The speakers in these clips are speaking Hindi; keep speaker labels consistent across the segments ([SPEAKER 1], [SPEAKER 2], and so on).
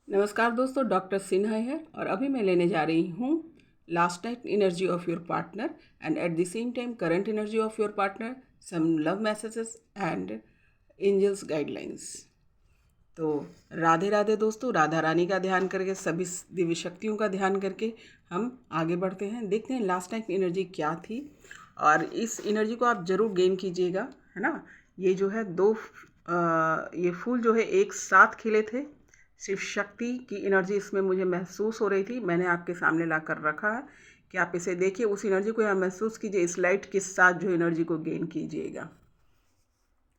[SPEAKER 1] नमस्कार दोस्तों, डॉक्टर सिन्हा है और अभी मैं लेने जा रही हूँ last night energy of your partner and at the same time current energy of your partner, some love messages and angels guidelines. तो राधे राधे दोस्तों, राधा रानी का ध्यान करके, सभी दिव्य शक्तियों का ध्यान करके हम आगे बढ़ते हैं। देखते हैं लास्ट नाइट एनर्जी क्या थी और इस एनर्जी को आप ज़रूर गेन कीजिएगा, है ना। ये जो है ये फूल जो है एक साथ खिले थे। शिव शक्ति की एनर्जी इसमें मुझे महसूस हो रही थी। मैंने आपके सामने ला कर रखा है कि आप इसे देखिए, उस एनर्जी को यहाँ महसूस कीजिए, इस लाइट के साथ जो एनर्जी को गेन कीजिएगा।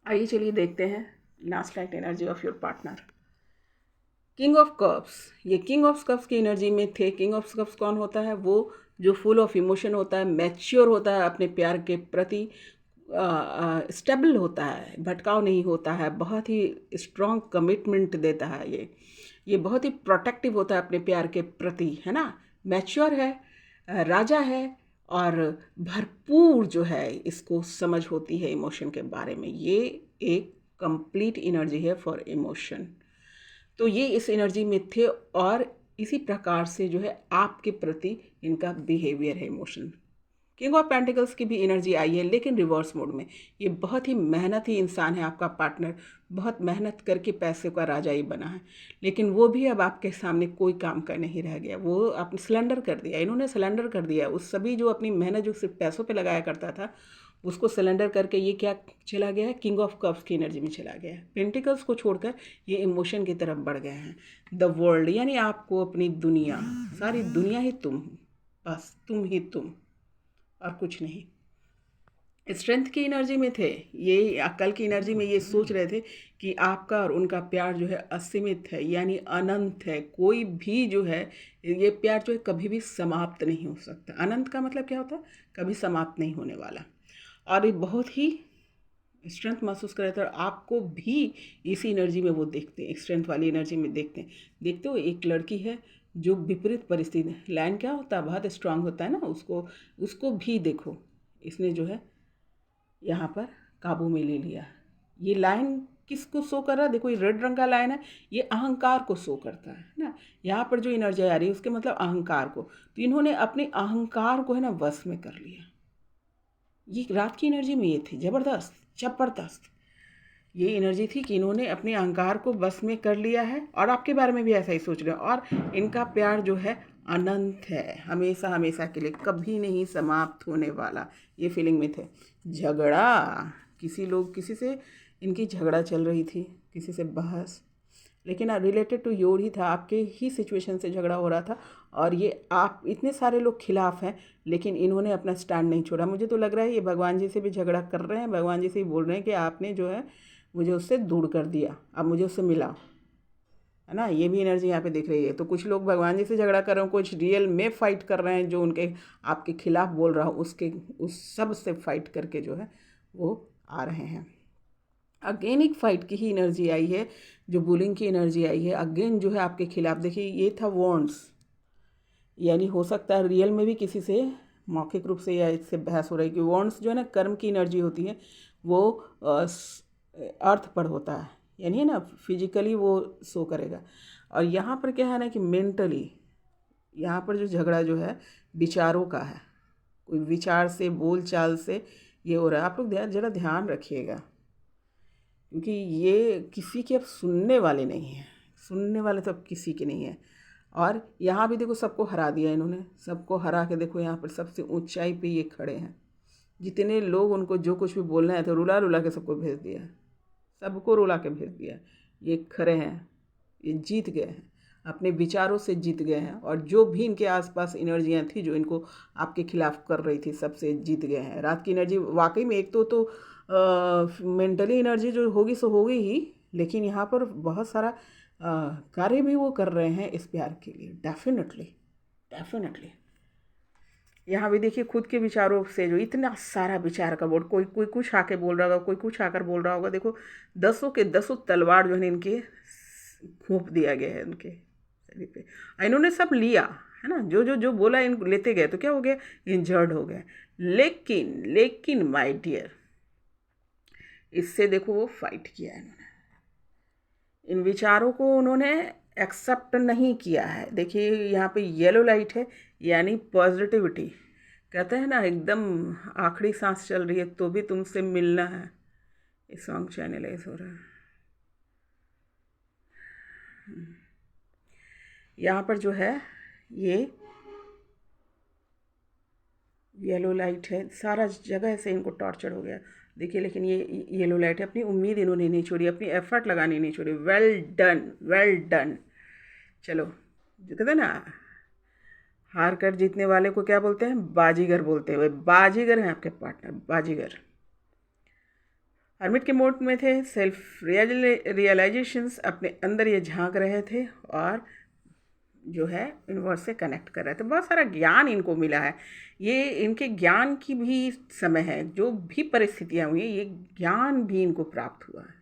[SPEAKER 1] आइए चलिए देखते हैं last night energy of your partner. King of cups, ये किंग ऑफ कप्स की एनर्जी में थे। किंग ऑफ कप्स कौन होता है? वो जो फुल ऑफ इमोशन होता है, मैच्योर होता है, अपने प्यार के प्रति स्टेबल होता है, भटकाव नहीं होता है, बहुत ही स्ट्रॉन्ग कमिटमेंट देता है। ये बहुत ही प्रोटेक्टिव होता है अपने प्यार के प्रति, है ना। मैच्योर है, राजा है और भरपूर जो है इसको समझ होती है इमोशन के बारे में। ये एक कंप्लीट एनर्जी है फॉर इमोशन। तो ये इस एनर्जी में थे और इसी प्रकार से जो है आपके प्रति इनका बिहेवियर है, इमोशन। किंग ऑफ पेंटिकल्स की भी एनर्जी आई है, लेकिन रिवर्स मोड में। ये बहुत ही मेहनती इंसान है आपका पार्टनर, बहुत मेहनत करके पैसे का राजा ही बना है, लेकिन वो भी अब आपके सामने कोई काम का नहीं रह गया। वो आपने सिलेंडर कर दिया, इन्होंने सिलेंडर कर दिया। उस सभी जो अपनी मेहनत जो सिर्फ पैसों पे लगाया करता था, उसको सिलेंडर करके ये क्या चला गया है? किंग ऑफ कप्स की एनर्जी में चला गया है। पेंटिकल्स को छोड़कर ये इमोशन की तरफ बढ़ गए हैं। द वर्ल्ड, यानी आपको अपनी दुनिया, सारी दुनिया ही तुम, बस तुम ही तुम और कुछ नहीं। स्ट्रेंथ की एनर्जी में थे ये, अक्ल की एनर्जी में ये सोच रहे थे कि आपका और उनका प्यार जो है असीमित है, यानी अनंत है। कोई भी जो है ये प्यार जो है कभी भी समाप्त नहीं हो सकता। अनंत का मतलब क्या होता है? कभी समाप्त नहीं होने वाला। और ये बहुत ही स्ट्रेंथ महसूस कर रहे थे और आपको भी इसी एनर्जी में वो देखते हैं, स्ट्रेंथ वाली एनर्जी में देखते हैं। देखते हो एक लड़की है जो विपरीत परिस्थिति, लाइन क्या होता है, बहुत स्ट्रांग होता है ना, उसको भी देखो, इसने जो है यहाँ पर काबू में ले लिया। ये लाइन किसको शो कर रहा है? देखो ये रेड रंग का लाइन है, ये अहंकार को शो करता है ना। यहाँ पर जो एनर्जी आ रही है उसके मतलब अहंकार को। तो इन्होंने अपने अहंकार को है ना वश में कर लिया। ये रात की एनर्जी में ये थी, जबरदस्त जबरदस्त ये एनर्जी थी कि इन्होंने अपने अहंकार को बस में कर लिया है और आपके बारे में भी ऐसा ही सोच रहे हो। और इनका प्यार जो है अनंत है, हमेशा हमेशा के लिए, कभी नहीं समाप्त होने वाला। ये फीलिंग में थे। झगड़ा, किसी से इनकी झगड़ा चल रही थी, किसी से बहस, लेकिन रिलेटेड टू योर ही था, आपके ही सिचुएशन से झगड़ा हो रहा था। और ये आप, इतने सारे लोग खिलाफ हैं लेकिन इन्होंने अपना स्टैंड नहीं छोड़ा। मुझे तो लग रहा है ये भगवान जी से भी झगड़ा कर रहे हैं, भगवान जी से ही बोल रहे हैं कि आपने जो है मुझे उससे दूर कर दिया, अब मुझे उससे मिला, है ना। ये भी एनर्जी यहाँ पे दिख रही है। तो कुछ लोग भगवान जी से झगड़ा कर रहे हैं, कुछ रियल में फाइट कर रहे हैं, जो उनके आपके खिलाफ बोल रहा हो उस सब से फाइट करके जो है वो आ रहे हैं। अगेन एक फाइट की ही एनर्जी आई है, जो बुलिंग की एनर्जी आई है। अगेन जो है आपके खिलाफ, देखिए ये था वॉन्ड्स, यानी हो सकता है रियल में भी किसी से मौखिक रूप से या इससे बहस हो रही है कि वॉन्ड्स जो है ना कर्म की एनर्जी होती है, वो अर्थ पर होता है, यानी है ना फिजिकली वो शो करेगा। और यहाँ पर क्या है ना कि मेंटली यहाँ पर जो झगड़ा जो है विचारों का है, कोई विचार से, बोल चाल से ये हो रहा है। आप लोग ज़रा ध्यान रखिएगा, क्योंकि ये किसी के अब सुनने वाले नहीं हैं, सुनने वाले तो अब किसी के नहीं हैं। और यहाँ भी देखो सबको हरा दिया इन्होंने, सबको हरा के देखो यहाँ पर सबसे ऊंचाई पे ये खड़े हैं। जितने लोग उनको जो कुछ भी बोलना है तो रुला रुला के सबको भेज दिया, सबको रुला के भेज दिया। ये खड़े हैं, ये जीत गए हैं, अपने विचारों से जीत गए हैं। और जो भी इनके आसपास एनर्जियाँ थी जो इनको आपके खिलाफ कर रही थी, सबसे जीत गए हैं। रात की एनर्जी वाकई में एक तो मेंटली एनर्जी जो होगी सो होगी ही, लेकिन यहाँ पर बहुत सारा कार्य भी वो कर रहे हैं इस प्यार के लिए। डेफिनेटली डेफिनेटली यहाँ भी देखिए खुद के विचारों से जो इतना सारा विचार का बोर्ड, कोई कोई कुछ आके बोल रहा होगा, कोई कुछ आकर बोल रहा होगा। देखो दसों के दसों तलवार जो है इनके घोंप दिया गया है उनके शरीर पे। इन्होंने सब लिया, है ना, जो जो जो बोला इन लेते गए, तो क्या हो गया? इंजर्ड हो गए। लेकिन लेकिन माय डियर, इससे देखो वो फाइट किया इन्होंने, इन विचारों को उन्होंने एक्सेप्ट नहीं किया है। देखिए यहाँ पे येलो लाइट है यानी पॉजिटिविटी। कहते हैं ना एकदम आखिरी सांस चल रही है तो भी तुमसे मिलना है। ये सॉन्ग चैनलाइज हो रहा है। यहाँ पर जो है ये येलो लाइट है, सारा जगह से इनको टॉर्चर हो गया। देखिए लेकिन ये येलो लाइट है, अपनी उम्मीद इन्होंने नहीं छोड़ी, अपनी एफर्ट लगानी नहीं छोड़ी। Well done, well done. चलो, जो कहते हैं ना हार कर जीतने वाले को क्या बोलते हैं? बाजीगर बोलते हैं। बाजीगर हैं आपके पार्टनर, बाजीगर। हर्मिट के मोड में थे, सेल्फ रियलाइजेशंस अपने अंदर ये झांक रहे थे और जो है यूनिवर्स से कनेक्ट कर रहे थे। बहुत सारा ज्ञान इनको मिला है। ये इनके ज्ञान की भी समय है, जो भी परिस्थितियाँ हुई ये ज्ञान भी इनको प्राप्त हुआ है।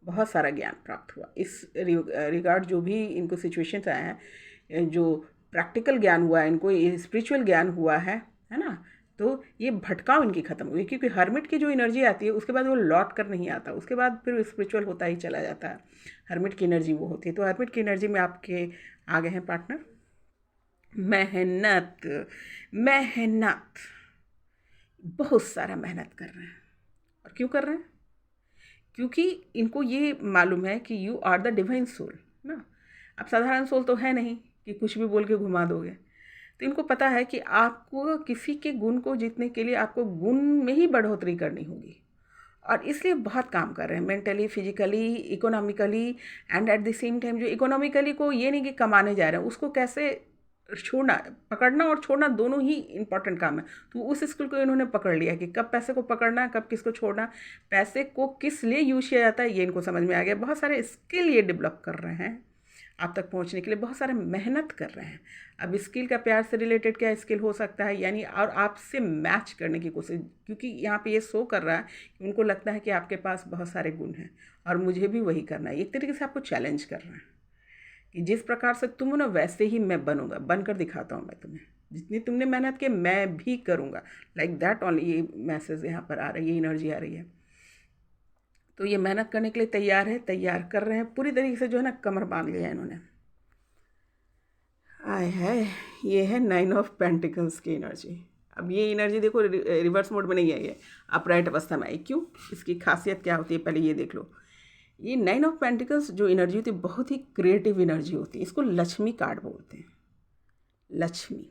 [SPEAKER 1] बहुत सारा ज्ञान प्राप्त हुआ इस रिगार्ड। जो भी इनको सिचुएशंस आए हैं, जो प्रैक्टिकल ज्ञान हुआ है इनको, ये स्पिरिचुअल ज्ञान हुआ है ना, तो ये भटकाव इनकी ख़त्म हुई। क्योंकि हर्मिट की जो एनर्जी आती है उसके बाद वो लौट कर नहीं आता, उसके बाद फिर स्पिरिचुअल होता ही चला जाता है। हर्मिट की एनर्जी वो होती है। तो हर्मिट की एनर्जी में आपके आ गए हैं पार्टनर मेहनत। मेहनत, बहुत सारा मेहनत कर रहे हैं। और क्यों कर रहे हैं? क्योंकि इनको ये मालूम है कि you are the divine soul ना। अब साधारण सोल तो है नहीं कि कुछ भी बोल के घुमा दोगे। तो इनको पता है कि आपको किसी के गुण को जीतने के लिए आपको गुण में ही बढ़ोतरी करनी होगी। और इसलिए बहुत काम कर रहे हैं, mentally, physically, economically. And at the same time जो इकोनॉमिकली को ये नहीं कि कमाने जा रहे हैं, उसको कैसे छोड़ना, पकड़ना और छोड़ना दोनों ही इम्पॉर्टेंट काम है। तो उस स्किल को इन्होंने पकड़ लिया कि कब पैसे को पकड़ना है, कब किसको छोड़ना, पैसे को किस लिए यूज किया जाता है, ये इनको समझ में आ गया। बहुत सारे स्किल ये डेवलप कर रहे हैं आप तक पहुंचने के लिए, बहुत सारे मेहनत कर रहे हैं। अब स्किल का प्यार से रिलेटेड क्या स्किल हो सकता है, यानी और आपसे मैच करने की कोशिश। क्योंकि यहाँ पे ये शो कर रहा है कि उनको लगता है कि आपके पास बहुत सारे गुण हैं और मुझे भी वही करना है। एक तरीके से आपको चैलेंज कर रहे हैं कि जिस प्रकार से तुम हो ना वैसे ही मैं बनूंगा, बनकर दिखाता हूँ मैं तुम्हें। जितनी तुमने मेहनत की मैं भी करूँगा। लाइक दैट ओनली ये मैसेज यहाँ पर आ रही है, ये एनर्जी आ रही है। तो ये मेहनत करने के लिए तैयार है, तैयार कर रहे हैं पूरी तरीके से, जो है ना कमर बांध लिया है इन्होंने। आय है, ये है 9 ऑफ पेंटिकल्स की एनर्जी। अब ये एनर्जी देखो रिवर्स मोड में नहीं आई है, अपराइट अवस्था में आई। क्यों? इसकी खासियत क्या होती है पहले ये देख लो। ये 9 ऑफ पेंटिकल्स जो एनर्जी होती है बहुत ही क्रिएटिव एनर्जी होती है। इसको लक्ष्मी कार्ड बोलते हैं, लक्ष्मी।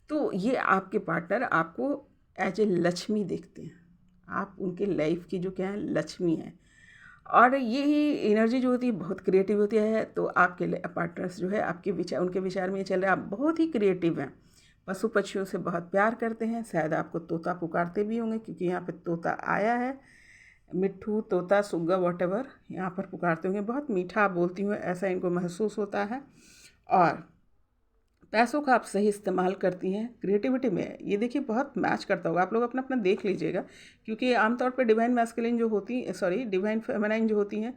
[SPEAKER 1] तो ये आपके पार्टनर आपको एज ए लक्ष्मी देखते हैं। आप उनके लाइफ की जो क्या है लक्ष्मी है। और ये ही एनर्जी जो होती है बहुत क्रिएटिव होती है। तो आपके पार्टनर्स जो है आपके विचार, उनके विचार में ये चल रहा है आप बहुत ही क्रिएटिव हैं। पशु पक्षियों से बहुत प्यार करते हैं। शायद आपको तोता पुकारते भी होंगे क्योंकि यहाँ पे तोता आया है। मिट्ठू, तोता, सुग्गा, वॉटेवर यहाँ पर पुकारते होंगे। बहुत मीठा बोलती हूँ ऐसा इनको महसूस होता है। और पैसों का आप सही इस्तेमाल करती हैं क्रिएटिविटी में। ये देखिए बहुत मैच करता होगा। आप लोग अपना अपना देख लीजिएगा। क्योंकि आमतौर पर डिवाइन मैस्कुलिन जो होती डिवाइन फेमिनाइन जो होती हैं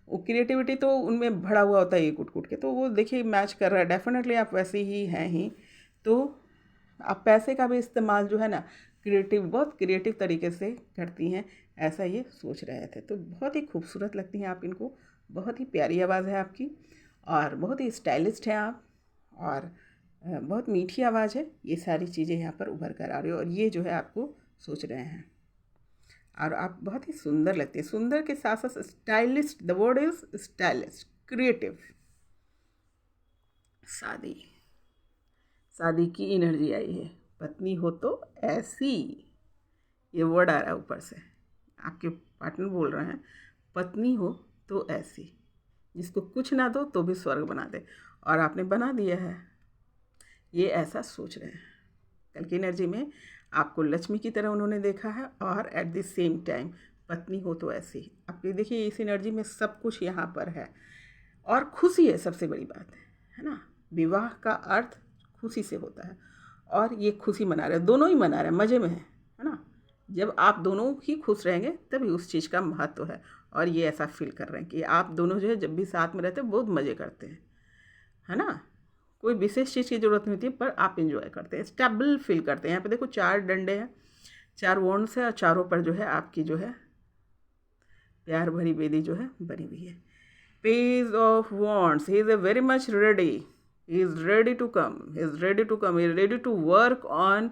[SPEAKER 1] वो क्रिएटिविटी तो उनमें भरा हुआ होता है ये कूट कूट के। तो वो देखिए मैच कर रहा है। डेफिनेटली आप वैसे ही हैं ही। तो आप पैसे का भी इस्तेमाल जो है ना बहुत क्रिएटिव तरीके से करती हैं, ऐसा ये सोच रहे थे। तो बहुत ही खूबसूरत लगती हैं आप इनको। बहुत ही प्यारी आवाज़ है आपकी और बहुत ही स्टाइलिस्ट हैं आप। और बहुत मीठी आवाज़ है। ये सारी चीज़ें यहाँ पर उभर कर आ रही हो और ये जो है आपको सोच रहे हैं। और आप बहुत ही सुंदर लगती है। सुंदर के साथ साथ stylist, the word is stylist, creative. शादी, शादी की एनर्जी आई है। पत्नी हो तो ऐसी, ये वर्ड आ रहा है ऊपर से। आपके पार्टनर बोल रहे हैं पत्नी हो तो ऐसी, जिसको कुछ ना दो तो भी स्वर्ग बना दे। और आपने बना दिया है। ये ऐसा सोच रहे हैं। कल की एनर्जी में आपको लक्ष्मी की तरह उन्होंने देखा है और एट द सेम टाइम पत्नी हो तो ऐसी। आप देखिए इस एनर्जी में सब कुछ यहाँ पर है और खुशी है, सबसे बड़ी बात है ना। विवाह का अर्थ खुशी से होता है और ये खुशी मना रहे हैं, दोनों ही मना रहे हैं, मज़े में है ना। जब आप दोनों ही खुश रहेंगे तभी उस चीज़ का महत्व है। और ये ऐसा फील कर रहे हैं कि आप दोनों जो है जब भी साथ में रहते हैं बहुत मज़े करते हैं, है ना। कोई विशेष चीज़ की ज़रूरत नहीं होती है पर आप इंजॉय करते हैं, स्टेबल फील करते हैं। यहाँ पे देखो 4 डंडे हैं, 4 वॉन्ड्स है और चारों पर जो है आपकी जो है प्यार भरी बेदी जो है बनी हुई है। Page of Wands. He is very much ready. He is ready to come. He is ready to come. He is ready to work on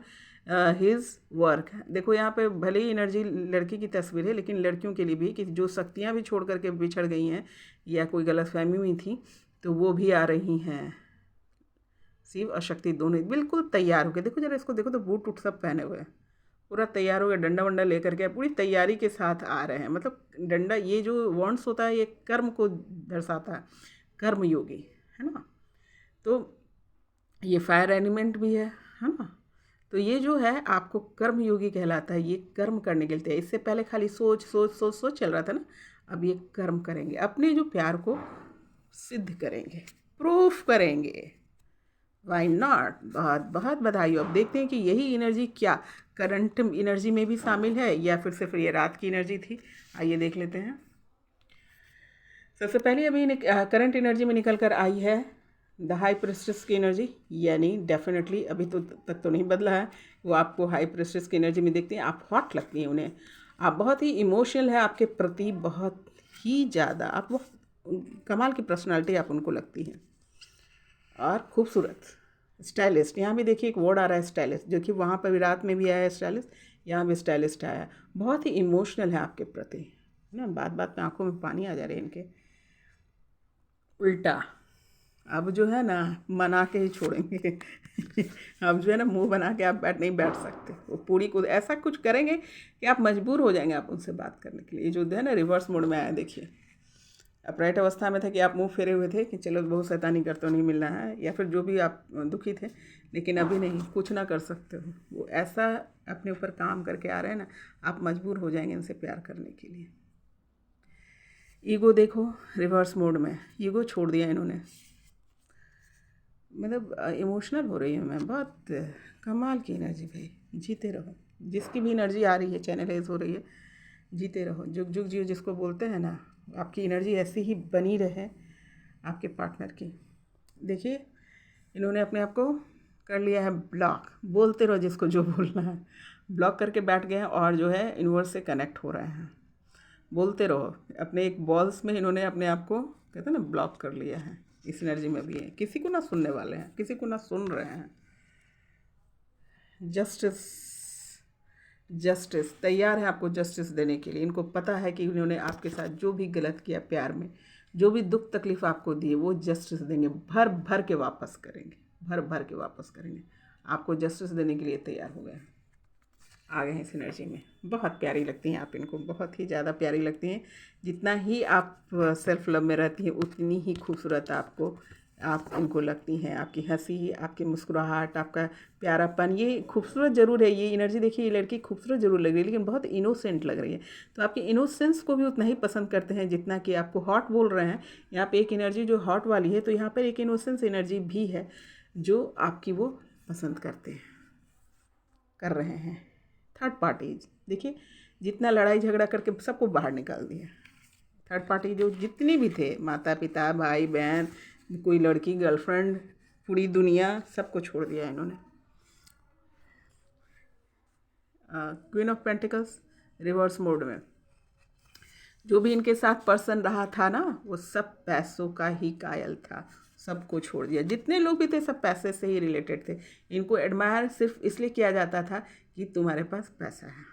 [SPEAKER 1] his work. देखो यहाँ पे भले ही एनर्जी लड़की की तस्वीर है, लेकिन लड़कियों के लिए भी कि जो शक्तियाँ भी छोड़ करके बिछड़ गई हैं या कोई गलतफहमी हुई थी, तो वो भी आ रही हैं। शिव और शक्ति दोनों बिल्कुल तैयार हो गए। देखो जरा इसको देखो तो बूट उट सब पहने हुए हैं, पूरा तैयार हो गया, डंडा वंडा लेकर के पूरी तैयारी के साथ आ रहे हैं। मतलब डंडा, ये जो वॉन्ड्स होता है ये कर्म को दर्शाता है, कर्म योगी है ना। तो ये फायर एलिमेंट भी है ना। तो ये जो है आपको कर्म योगी कहलाता है। ये कर्म करने के लिए, इससे पहले खाली सोच सोच सोच सोच चल रहा था ना, अब ये कर्म करेंगे, अपने जो प्यार को सिद्ध करेंगे, प्रूफ करेंगे। Why not. बहुत बहुत बधाई हो। अब देखते हैं कि यही एनर्जी क्या करंट एनर्जी में भी शामिल है या फिर सिर्फ ये रात की एनर्जी थी। आइए देख लेते हैं। सबसे पहले अभी करंट एनर्जी में निकल कर आई है द हाई प्रेस्टिस की एनर्जी, यानी डेफिनेटली अभी तो तक तो नहीं बदला है। वो आपको हाई प्रेस्टिस की एनर्जी में देखते हैं, आप हॉट लगती हैं उन्हें, आप बहुत ही इमोशनल है आपके प्रति, बहुत ही ज़्यादा, आप बहुत कमाल की पर्सनालिटी आप उनको लगती हैं, और खूबसूरत, स्टाइलिस्ट। यहाँ भी देखिए एक वर्ड आ रहा है स्टाइलिस्ट, जो कि वहाँ पर भी रात में भी आया है स्टाइलिस्ट, यहाँ भी स्टाइलिस्ट आया। बहुत ही इमोशनल है आपके प्रति ना, बात बात में आंखों में पानी आ जा रहे हैं इनके। उल्टा अब जो है ना मना के ही छोड़ेंगे अब जो है ना मुंह बना के आप नहीं बैठ सकते, वो पूरी को ऐसा कुछ करेंगे कि आप मजबूर हो जाएंगे आप उनसे बात करने के लिए। ये जो है ना रिवर्स मोड में आया, देखिए अपराइट अवस्था में था कि आप मुंह फेरे हुए थे कि चलो बहुत शैतानी करते हो, नहीं मिलना है, या फिर जो भी आप दुखी थे, लेकिन अभी नहीं, कुछ ना कर सकते हो। वो ऐसा अपने ऊपर काम करके आ रहे हैं ना, आप मजबूर हो जाएंगे इनसे प्यार करने के लिए। ईगो देखो रिवर्स मोड में, ईगो छोड़ दिया इन्होंने। मतलब इमोशनल हो रही हूँ मैं, बहुत कमाल की एनर्जी भाई। जीते रहो, जिसकी भी एनर्जी आ रही है, चैनलाइज हो रही है, जीते रहो, जुग जुग जियो जिसको बोलते हैं ना, आपकी एनर्जी ऐसी ही बनी रहे आपके पार्टनर की। देखिए इन्होंने अपने आप को कर लिया है ब्लॉक, बोलते रहो जिसको जो बोलना है, ब्लॉक करके बैठ गए हैं और जो है यूनिवर्स से कनेक्ट हो रहे हैं। बोलते रहो, अपने एक बॉल्स में इन्होंने अपने आप को कहते हैं ना ब्लॉक कर लिया है। इस एनर्जी में भी है, किसी को ना सुनने वाले हैं, किसी को ना सुन रहे हैं। जस्टिस, जस्टिस तैयार है आपको जस्टिस देने के लिए। इनको पता है कि उन्होंने आपके साथ जो भी गलत किया प्यार में, जो भी दुख तकलीफ़ आपको दिए, वो जस्टिस देंगे, भर भर के वापस करेंगे, भर भर के वापस करेंगे। आपको जस्टिस देने के लिए तैयार हो गए, आ गए हैं इस एनर्जी में। बहुत प्यारी लगती हैं आप इनको, बहुत ही ज़्यादा प्यारी लगती हैं। जितना ही आप सेल्फ लव में रहती हैं उतनी ही खूबसूरत आप इनको लगती हैं। आपकी हंसी, आपकी मुस्कुराहट, आपका प्यारापन, ये खूबसूरत ज़रूर है। ये एनर्जी देखिए, ये लड़की खूबसूरत ज़रूर लग रही है, लेकिन बहुत इनोसेंट लग रही है। तो आपकी इनोसेंस को भी उतना ही पसंद करते हैं जितना कि आपको हॉट बोल रहे हैं। यहाँ पे एक एनर्जी जो हॉट वाली है, तो यहाँ पर एक इनोसेंस एनर्जी भी है जो आपकी वो पसंद कर रहे हैं। थर्ड पार्टीज देखिए, जितना लड़ाई झगड़ा करके सबको बाहर निकाल दिया। थर्ड पार्टी जो जितने भी थे, माता पिता, भाई बहन, कोई लड़की, गर्लफ्रेंड, पूरी दुनिया, सबको छोड़ दिया इन्होंने। Queen of pentacles reverse mode में, जो भी इनके साथ पर्सन रहा था ना, वो सब पैसों का ही कायल था, सबको छोड़ दिया। जितने लोग भी थे सब पैसे से ही रिलेटेड थे। इनको एडमायर सिर्फ इसलिए किया जाता था कि तुम्हारे पास पैसा है,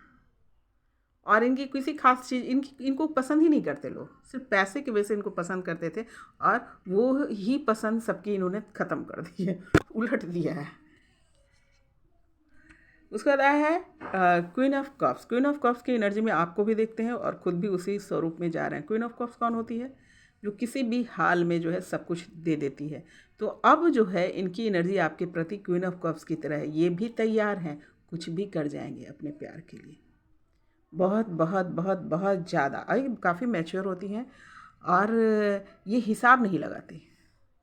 [SPEAKER 1] और इनकी किसी खास चीज़ इनको पसंद ही नहीं करते लोग, सिर्फ पैसे की वजह से इनको पसंद करते थे, और वो ही पसंद सबकी इन्होंने ख़त्म कर दी है, उलट दिया है। उसके बाद आया है queen of cups. Queen of cups की एनर्जी में आपको भी देखते हैं और ख़ुद भी उसी स्वरूप में जा रहे हैं। क्वीन ऑफ कप्स कौन होती है? जो किसी भी हाल में जो है सब कुछ दे देती है। तो अब जो है इनकी एनर्जी आपके प्रति क्वीन ऑफ कप्स की तरह है। ये भी तैयार हैं, कुछ भी कर जाएंगे अपने प्यार के लिए। बहुत बहुत बहुत बहुत ज़्यादा काफ़ी मैच्योर होती हैं, और ये हिसाब नहीं लगाती।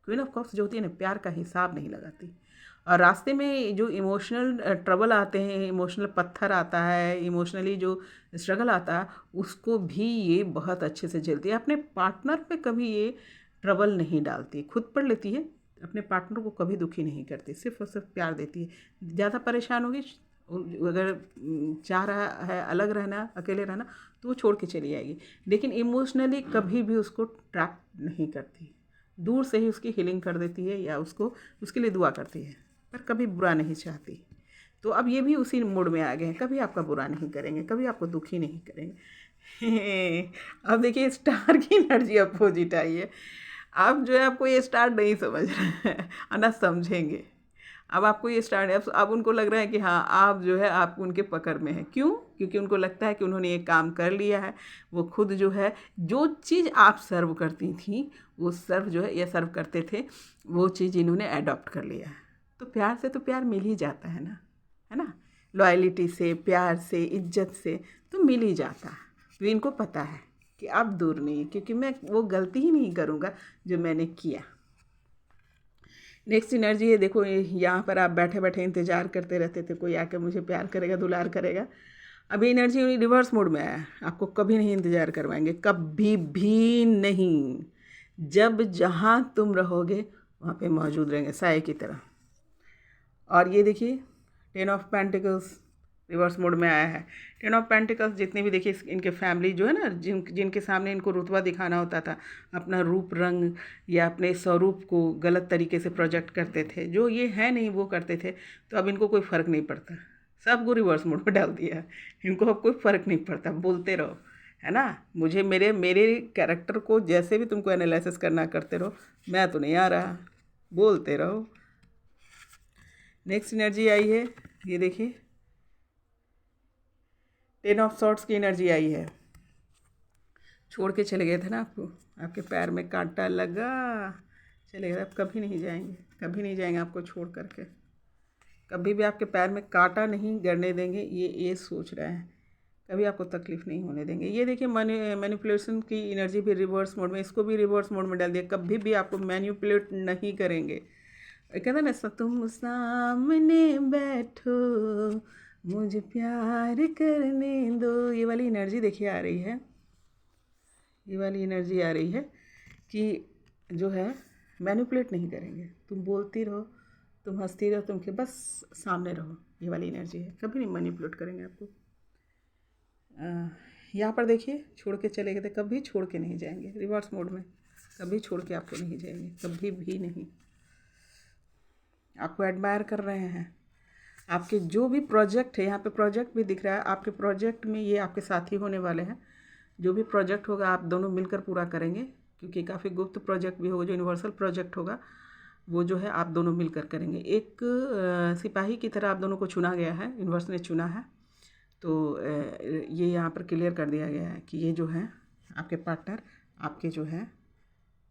[SPEAKER 1] क्वीन ऑफ कप्स जो होती है ना, प्यार का हिसाब नहीं लगाती। और रास्ते में जो इमोशनल ट्रबल आते हैं, इमोशनल पत्थर आता है, इमोशनली जो स्ट्रगल आता है, उसको भी ये बहुत अच्छे से झेलती है। अपने पार्टनर पे कभी ये ट्रबल नहीं डालती, खुद पढ़ लेती है, अपने पार्टनर को कभी दुखी नहीं करती, सिर्फ और सिर्फ प्यार देती है। ज़्यादा परेशान होगी अगर चाह रहा है अलग रहना, अकेले रहना, तो वो छोड़ के चली जाएगी, लेकिन इमोशनली कभी भी उसको ट्रैक नहीं करती। दूर से ही उसकी हीलिंग कर देती है या उसको उसके लिए दुआ करती है, पर कभी बुरा नहीं चाहती। तो अब ये भी उसी मूड में आ गए हैं, कभी आपका बुरा नहीं करेंगे, कभी आपको दुखी नहीं करेंगे। अब देखिए स्टार की एनर्जी अपोजिट आई है। अब जो है आपको ये स्टार नहीं समझ रहे हैं और ना समझेंगे। अब आपको ये स्टार्ट है, अब उनको लग रहा है कि हाँ आप जो है आप उनके पकड़ में हैं। क्यों? क्योंकि उनको लगता है कि उन्होंने ये काम कर लिया है। वो खुद जो है जो चीज़ आप सर्व करती थी, वो सर्व जो है या सर्व करते थे, वो चीज़ इन्होंने अडॉप्ट कर लिया है। तो प्यार से तो प्यार मिल ही जाता है ना। लॉयल्टी से, प्यार से, इज्जत से तो मिल ही जाता है। तो इनको पता है कि अब दूर नहीं, क्योंकि मैं वो गलती ही नहीं करूँगा जो मैंने किया। नेक्स्ट एनर्जी है, देखो यहाँ पर आप बैठे बैठे इंतज़ार करते रहते थे कोई आके मुझे प्यार करेगा, दुलार करेगा। अभी एनर्जी रिवर्स मोड में है, आपको कभी नहीं इंतज़ार करवाएंगे, कभी भी नहीं। जब जहाँ तुम रहोगे वहाँ पे मौजूद रहेंगे साए की तरह। और ये देखिए 10 ऑफ पेंटिकल्स रिवर्स मोड में आया है। 10 ऑफ पेंटिकल्स जितने भी देखिए इनके फैमिली जो है ना, जिनके सामने इनको रुतबा दिखाना होता था, अपना रूप रंग या अपने स्वरूप को गलत तरीके से प्रोजेक्ट करते थे, जो ये है नहीं वो करते थे, तो अब इनको कोई फ़र्क नहीं पड़ता, सबको रिवर्स मोड में डाल दिया है। इनको अब कोई फ़र्क नहीं पड़ता, बोलते रहो, है ना। मुझे मेरे मेरे कैरेक्टर को जैसे भी तुमको एनालिसिस करना करते रहो, मैं तो नहीं आ रहा, बोलते रहो। नेक्स्ट एनर्जी आई है, ये देखिए 10 ऑफ सॉर्ट्स की एनर्जी आई है। छोड़ के चले गए थे ना आपको, आपके पैर में कांटा लगा, चले गए, अब कभी नहीं जाएंगे, कभी नहीं जाएंगे आपको छोड़ करके, कभी भी आपके पैर में कांटा नहीं गड़ने देंगे, ये सोच रहे हैं, कभी आपको तकलीफ़ नहीं होने देंगे। ये देखिए मैनिपुलेशन की एनर्जी भी रिवर्स मोड में, इसको भी रिवर्स मोड में डाल दिया, कभी भी आपको मैनिपुलेट नहीं करेंगे। कहते हैं ना, तुम सामने बैठो मुझे प्यार करने दो, ये वाली एनर्जी देखिए आ रही है, ये वाली एनर्जी आ रही है कि जो है मैनिपुलेट नहीं करेंगे, तुम बोलती रहो, तुम हंसती रहो, तुम के बस सामने रहो, ये वाली एनर्जी है, कभी नहीं मैनिपुलेट करेंगे आपको। यहाँ पर देखिए छोड़ के चले गए थे, कभी छोड़ के नहीं जाएंगे, रिवर्स मोड में कभी छोड़ के आपको नहीं जाएंगे, कभी भी नहीं। आपको एडमायर कर रहे हैं, आपके जो भी प्रोजेक्ट है, यहाँ पे प्रोजेक्ट भी दिख रहा है, आपके प्रोजेक्ट में ये आपके साथी होने वाले हैं। जो भी प्रोजेक्ट होगा आप दोनों मिलकर पूरा करेंगे, क्योंकि काफ़ी गुप्त प्रोजेक्ट भी होगा, जो यूनिवर्सल प्रोजेक्ट होगा वो जो है आप दोनों मिलकर करेंगे। एक सिपाही की तरह आप दोनों को चुना गया है, यूनिवर्स ने चुना है। तो ये यहाँ पर क्लियर कर दिया गया है कि ये जो है आपके पार्टनर, आपके जो है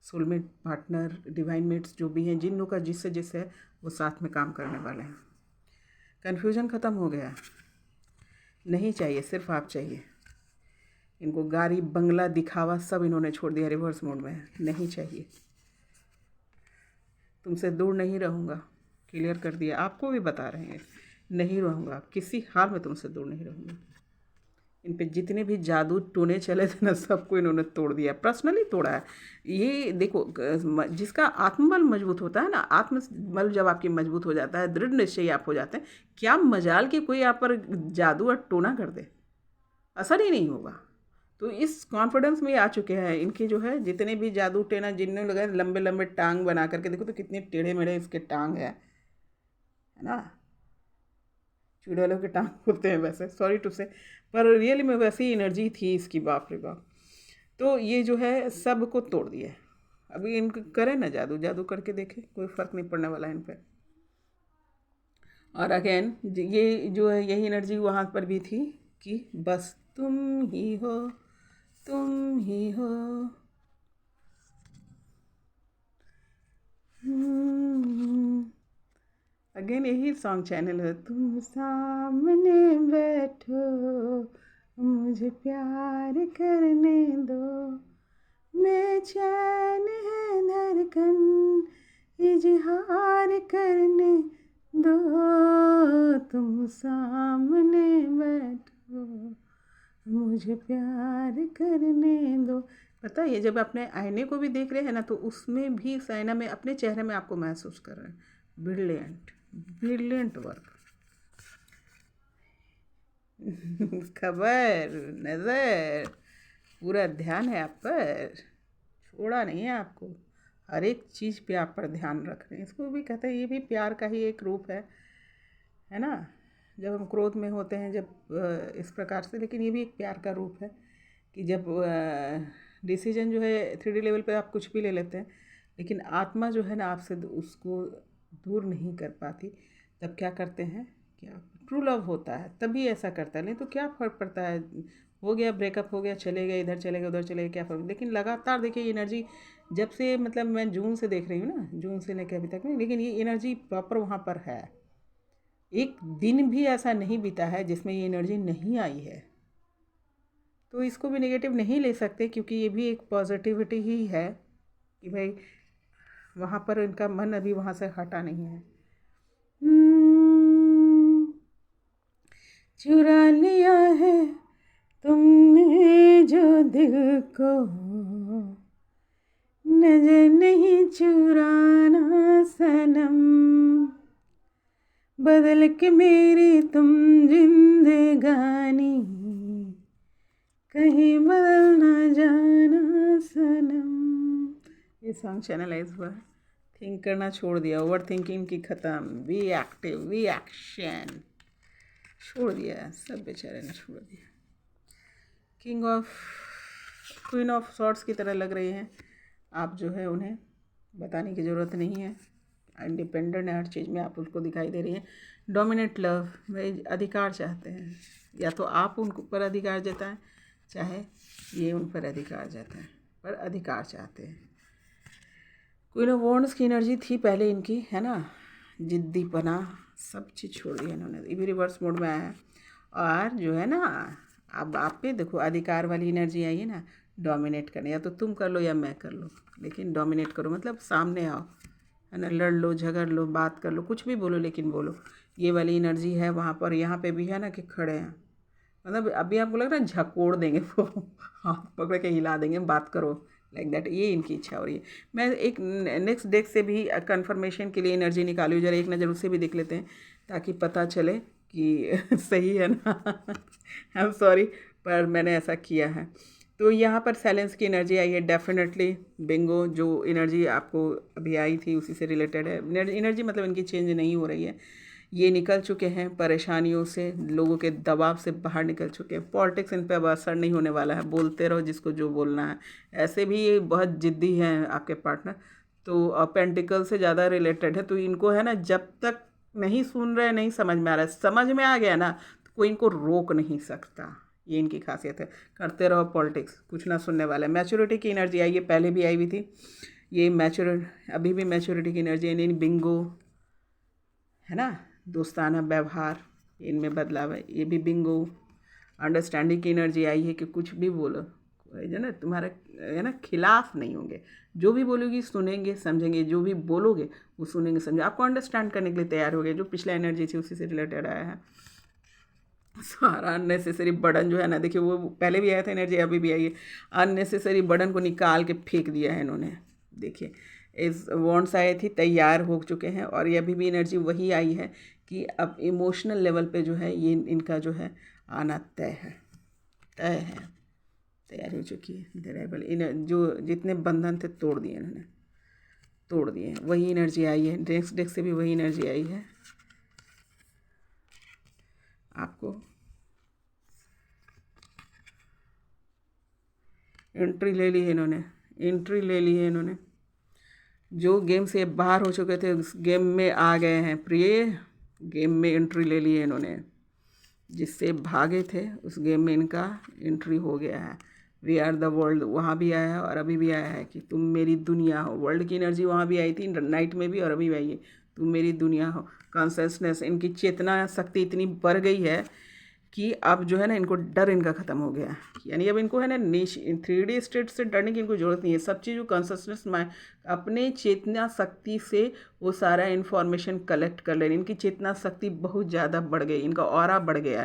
[SPEAKER 1] सोलमेट पार्टनर, डिवाइन मेट्स जो भी हैं, जिन लोग का जिससे जिससे वो साथ में काम करने वाले हैं। कन्फ्यूजन ख़त्म हो गया, नहीं चाहिए, सिर्फ आप चाहिए। इनको गाड़ी बंगला दिखावा सब इन्होंने छोड़ दिया, रिवर्स मोड में नहीं चाहिए। तुमसे दूर नहीं रहूँगा, क्लियर कर दिया, आपको भी बता रहे हैं, नहीं रहूँगा, किसी हाल में तुमसे दूर नहीं रहूँगा। इन पे जितने भी जादू टोने चले थे ना, सबको इन्होंने तोड़ दिया, पर्सनली तोड़ा है। ये देखो, जिसका आत्मबल मजबूत होता है ना, आत्मबल जब आपकी मजबूत हो जाता है, दृढ़ निश्चयी आप हो जाते हैं, क्या मजाल कि कोई आप पर जादू और टोना कर दे, असर ही नहीं होगा। तो इस कॉन्फिडेंस में आ चुके हैं इनके जो है जितने भी जादू टेना, जिनने लगाए लंबे लंबे टांग बना करके, देखो तो कितने टेढ़े मेढ़े इसके टांग है ना। चुड़ैलों के टांग होते हैं वैसे, सॉरी टू से, पर रियली में वैसी एनर्जी थी इसकी, बाप रे बाप। तो ये जो है सबको तोड़ दिया। अभी इनको करें ना जादू, जादू करके देखें, कोई फ़र्क नहीं पड़ने वाला इन पर। और अगेन ये जो है यही एनर्जी वहाँ पर भी थी कि बस तुम ही हो, तुम ही हो। अगेन यही सॉन्ग चैनल है, तुम सामने बैठो मुझे प्यार करने दो, बेचैन है धड़कन इजहार करने दो, तुम सामने बैठो मुझे प्यार करने दो। पता है, ये जब अपने आईने को भी देख रहे हैं ना, तो उसमें भी इस आईना में अपने चेहरे में आपको महसूस कर रहे हैं। Brilliant, brilliant work. खबर, नज़र, पूरा ध्यान है आप पर, छोड़ा नहीं है आपको। हर एक चीज़ पे आप पर ध्यान रख रहे हैं। इसको भी कहते हैं, ये भी प्यार का ही एक रूप है ना। जब हम क्रोध में होते हैं, जब इस प्रकार से, लेकिन ये भी एक प्यार का रूप है कि जब डिसीजन जो है 3D लेवल पे आप कुछ भी ले लेते हैं, लेकिन आत्मा जो है ना आपसे उसको दूर नहीं कर पाती, तब क्या करते हैं, क्या ट्रू लव होता है तभी ऐसा करता है। नहीं तो क्या फ़र्क पड़ता है, हो गया ब्रेकअप, हो गया, चले गए, इधर चले गए, उधर चले गए, क्या फ़र्क। लेकिन लगातार देखिए ये एनर्जी जब से, मतलब मैं जून से देख रही हूँ ना, जून से लेकर अभी तक में, लेकिन ये एनर्जी प्रॉपर वहाँ पर है। एक दिन भी ऐसा नहीं बीता है जिसमें ये एनर्जी नहीं आई है। तो इसको भी नेगेटिव नहीं ले सकते, क्योंकि ये भी एक पॉजिटिविटी ही है कि भाई वहाँ पर इनका मन अभी वहाँ से हटा नहीं है। चुरा लिया है तुमने जो दिल को, नजर नहीं चुराना सनम, बदल के मेरी तुम जिंदगानी, कहीं बदल ना जाना सनम। ये सॉन्ग चैनलाइज हुआ है। थिंक करना छोड़ दिया, ओवर थिंकिंग की ख़त्म, वी एक्टिव, वी एक्शन, छोड़ दिया, सब बेचारे ने छोड़ दिया। क्वीन ऑफ सॉर्ट्स की तरह लग रही हैं आप, जो है उन्हें बताने की ज़रूरत नहीं है, इंडिपेंडेंट है हर चीज़ में, आप उसको दिखाई दे रही हैं। डोमिनेट लव, भाई अधिकार चाहते हैं, या तो आप उन पर अधिकार जताएं, चाहे ये उन पर अधिकार जताएं, पर अधिकार चाहते हैं। क्वीन ऑफ वॉन्ड्स की एनर्जी थी पहले इनकी, है ना, जिद्दीपना, सब चीज़ छोड़ दी इन्होंने, ये भी रिवर्स मोड में आया है। और जो है ना, अब आप पे देखो अधिकार वाली एनर्जी आई है ना, डोमिनेट करने, या तो तुम कर लो या मैं कर लो, लेकिन डोमिनेट करो मतलब सामने आओ, है ना, लड़ लो, झगड़ लो, बात कर लो, कुछ भी बोलो, लेकिन बोलो। ये वाली एनर्जी है वहाँ पर, यहाँ पे भी है ना कि खड़े हैं, मतलब अभी आपको लग रहा है झकोड़ देंगे वो, हाथ पकड़ के हिला देंगे, बात करो, लाइक दैट, ये इनकी इच्छा हो रही है। मैं एक नेक्स्ट डेक से भी कंफर्मेशन के लिए एनर्जी निकाली हूँ, जरा एक नज़र उससे भी देख लेते हैं ताकि पता चले कि सही है ना। आई एम सॉरी, पर मैंने ऐसा किया है। तो यहाँ पर साइलेंस की एनर्जी आई है, डेफिनेटली बिंगो, जो एनर्जी आपको अभी आई थी उसी से रिलेटेड है। एनर्जी मतलब इनकी चेंज नहीं हो रही है, ये निकल चुके हैं परेशानियों से, लोगों के दबाव से बाहर निकल चुके हैं। पॉलिटिक्स इन पे अब असर नहीं होने वाला है, बोलते रहो जिसको जो बोलना है। ऐसे भी ये बहुत ज़िद्दी हैं आपके पार्टनर, तो पेंटिकल से ज़्यादा रिलेटेड है, तो इनको है ना, जब तक नहीं सुन रहे, नहीं समझ में आ रहा है, समझ में आ गया ना तो कोई इनको रोक नहीं सकता, ये इनकी खासियत है। करते रहो पॉलिटिक्स, कुछ ना सुनने वाला है। मैच्योरिटी की एनर्जी आई है, पहले भी आई हुई थी ये मैच्योर, अभी भी मैच्योरिटी की एनर्जी है। बिंगो, है ना, दोस्ताना व्यवहार, इनमें बदलाव है, ये भी बिंगो। अंडरस्टैंडिंग की एनर्जी आई है कि कुछ भी बोलो, जो ना तुम्हारे, है ना, खिलाफ नहीं होंगे, जो भी बोलोगी सुनेंगे समझेंगे, जो भी बोलोगे वो सुनेंगे समझेंगे, आपको अंडरस्टैंड करने के लिए तैयार हो गए। जो पिछला एनर्जी थी उसी से रिलेटेड आया है। सारा अननेसेसरी बर्डन जो है ना, देखिए वो पहले भी आया था एनर्जी, अभी भी आई है। अननेसेसरी बर्डन को निकाल के फेंक दिया है इन्होंने। देखिए इस वॉन्ड्स आए थी, तैयार हो चुके हैं, और ये अभी भी एनर्जी वही आई है कि अब इमोशनल लेवल पे जो है ये इनका जो है आना तय है, तैयार हो चुकी है। डेरेबल इन जो जितने बंधन थे तोड़ दिए इन्होंने, तोड़ दिए, वही एनर्जी आई है। नेक्स्ट डेक से भी वही एनर्जी आई है आपको। एंट्री ले ली है इन्होंने, एंट्री ले ली है इन्होंने। जो गेम से बाहर हो चुके थे उस गेम में आ गए हैं प्रिय, गेम में एंट्री ले ली है इन्होंने। जिससे भागे थे उस गेम में इनका एंट्री हो गया है। वी आर द वर्ल्ड वहाँ भी आया है और अभी भी आया है कि तुम मेरी दुनिया हो। वर्ल्ड की एनर्जी वहाँ भी आई थी नाइट में भी और अभी भी आई है, तुम मेरी दुनिया हो। कॉन्शसनेस, इनकी चेतना शक्ति इतनी बढ़ गई है कि अब जो है ना इनको डर इनका ख़त्म हो गया, यानी अब इनको है ना 3D स्टेट से डरने की इनको ज़रूरत नहीं है। सब चीज़ कॉन्शसनेस माइंड अपने चेतना शक्ति से वो सारा इन्फॉर्मेशन कलेक्ट कर ले रही। इनकी चेतना शक्ति बहुत ज़्यादा बढ़ गई, इनका ऑरा बढ़ गया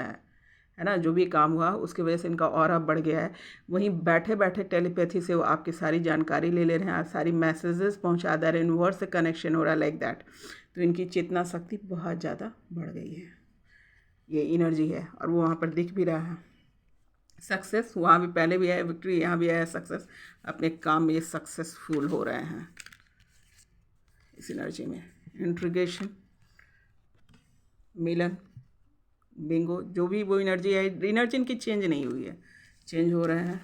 [SPEAKER 1] है ना। जो भी काम हुआ उसकी वजह से इनका ऑरा बढ़ गया है। वहीं बैठे बैठे टेलीपैथी से वो आपकी सारी जानकारी ले ले रहे हैं, सारी मैसेजेस पहुँचा दे रहे हैं, यूनिवर्स से कनेक्शन हो रहा है, लाइक दैट। तो इनकी चेतना शक्ति बहुत ज़्यादा बढ़ गई है। ये एनर्जी है और वो वहाँ पर दिख भी रहा है। सक्सेस, वहाँ भी पहले भी आया विक्ट्री, यहाँ भी आया सक्सेस। अपने काम में ये सक्सेसफुल हो रहे हैं इस एनर्जी में। इंट्रीगेशन, मिलन, बिंगो, जो भी वो एनर्जी है, एनर्जी इनकी चेंज नहीं हुई है, चेंज हो रहे हैं।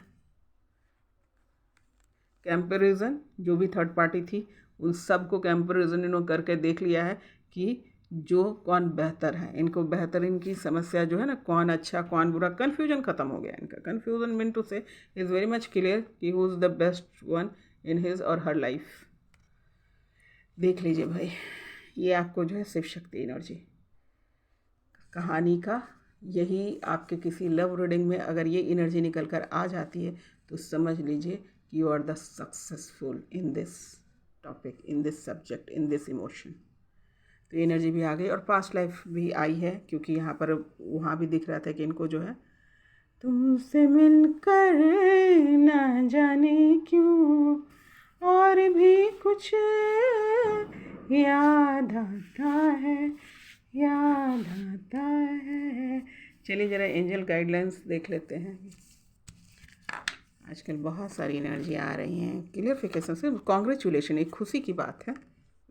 [SPEAKER 1] कंपैरिजन, जो भी थर्ड पार्टी थी उन सब को कंपैरिजन इन्होंने करके देख लिया है कि जो कौन बेहतर है, इनको बेहतर, इनकी समस्या जो है ना, कौन अच्छा कौन बुरा, कन्फ्यूजन ख़त्म हो गया इनका। कन्फ्यूजन मीन टू से इज़ वेरी मच क्लियर कि who is the best one in his और हर लाइफ। देख लीजिए भाई, ये आपको जो है शिव शक्ति एनर्जी कहानी का, यही आपके किसी लव रीडिंग में अगर ये एनर्जी निकल कर आ जाती है तो समझ लीजिए कि you are the successful in this topic, in this subject, in this emotion. तो एनर्जी भी आ गई और पास्ट लाइफ भी आई है, क्योंकि यहाँ पर वहाँ भी दिख रहा था कि इनको जो है तुमसे मिलकर ना जाने क्यों और भी कुछ याद आता है, याद आता है। चलिए ज़रा एंजल गाइडलाइंस देख लेते हैं। आजकल बहुत सारी एनर्जी आ रही हैं, क्लियरिफिकेशन से कॉन्ग्रेचुलेशन, एक खुशी की बात है।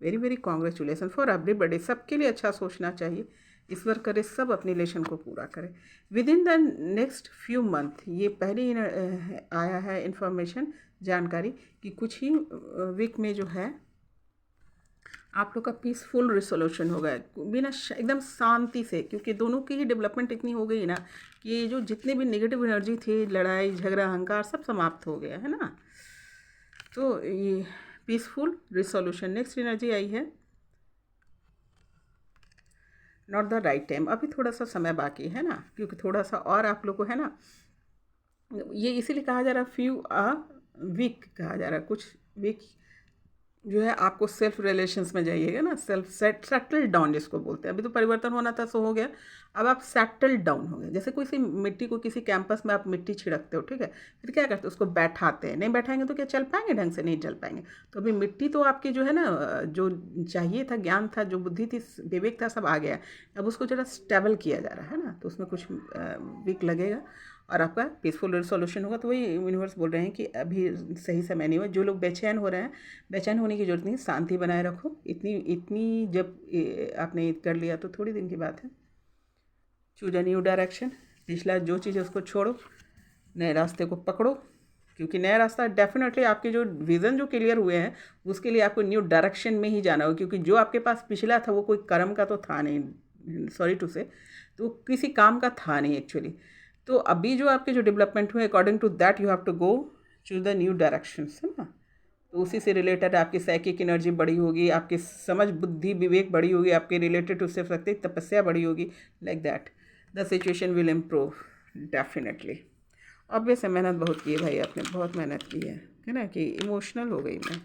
[SPEAKER 1] Very very congratulations for everybody, सबके लिए अच्छा सोचना चाहिए। ईश्वर करे सब अपने लेशन को पूरा करें with in the next few month. ये पहले आया है इन्फॉर्मेशन, जानकारी कि कुछ ही वीक में जो है आप लोग का पीसफुल रिसोल्यूशन होगा, बिना एकदम शांति से, क्योंकि दोनों की ही डेवलपमेंट इतनी हो गई ना कि ये जो जितने भी नेगेटिव एनर्जी थी, लड़ाई झगड़ा अहंकार, सब समाप्त हो गया है ना। तो ये पीसफुल रिसोल्यूशन। नेक्स्ट एनर्जी आई है नॉट द राइट टाइम, अभी थोड़ा सा समय बाकी है ना, क्योंकि थोड़ा सा और आप लोग को है ना, ये इसीलिए कहा जा रहा है फ्यू वीक कहा जा रहा है, कुछ वीक जो है आपको सेल्फ रिलेशंस में जाइएगा ना, सेल्फ सेटल डाउन जिसको बोलते हैं। अभी तो परिवर्तन होना था सो हो गया, अब आप सेटल डाउन हो गए। जैसे कोई सी मिट्टी को किसी कैंपस में आप मिट्टी छिड़कते हो, ठीक है, फिर क्या करते हो, उसको बैठाते हैं, नहीं बैठाएंगे तो क्या चल पाएंगे, ढंग से नहीं चल पाएंगे। तो अभी मिट्टी तो आपकी जो है ना, जो चाहिए था, ज्ञान था, जो बुद्धि थी, विवेक था, सब आ गया। अब उसको जरा स्टेबल किया जा रहा है ना, तो उसमें कुछ वीक लगेगा और आपका पीसफुल रिसोल्यूशन होगा। तो वही यूनिवर्स बोल रहे हैं कि अभी सही समय नहीं हुआ। जो लोग बेचैन हो रहे हैं, बेचैन होने की जरूरत नहीं, शांति बनाए रखो। इतनी जब आपने कर लिया तो थोड़ी दिन की बात है। चूज अ न्यू डायरेक्शन, पिछला जो चीज़ है उसको छोड़ो, नए रास्ते को पकड़ो, क्योंकि नया रास्ता डेफिनेटली आपके जो विज़न जो क्लियर हुए हैं उसके लिए आपको न्यू डायरेक्शन में ही जाना होगा, क्योंकि जो आपके पास पिछला था वो कोई कर्म का तो था नहीं, सॉरी टू से, तो किसी काम का था नहीं एक्चुअली। तो अभी जो आपके जो डेवलपमेंट हुए, according to that you have to go choose the new directions, है ना। तो उसी से रिलेटेड आपकी साइकिक एनर्जी बढ़ी होगी, आपकी समझ बुद्धि विवेक बढ़ी होगी, आपके रिलेटेड टू सिर्फ शक्ति तपस्या बढ़ी होगी, like that the situation will improve definitely. Obvious है, मेहनत बहुत की है भाई, आपने बहुत मेहनत की है ना, कि इमोशनल हो गई मैं,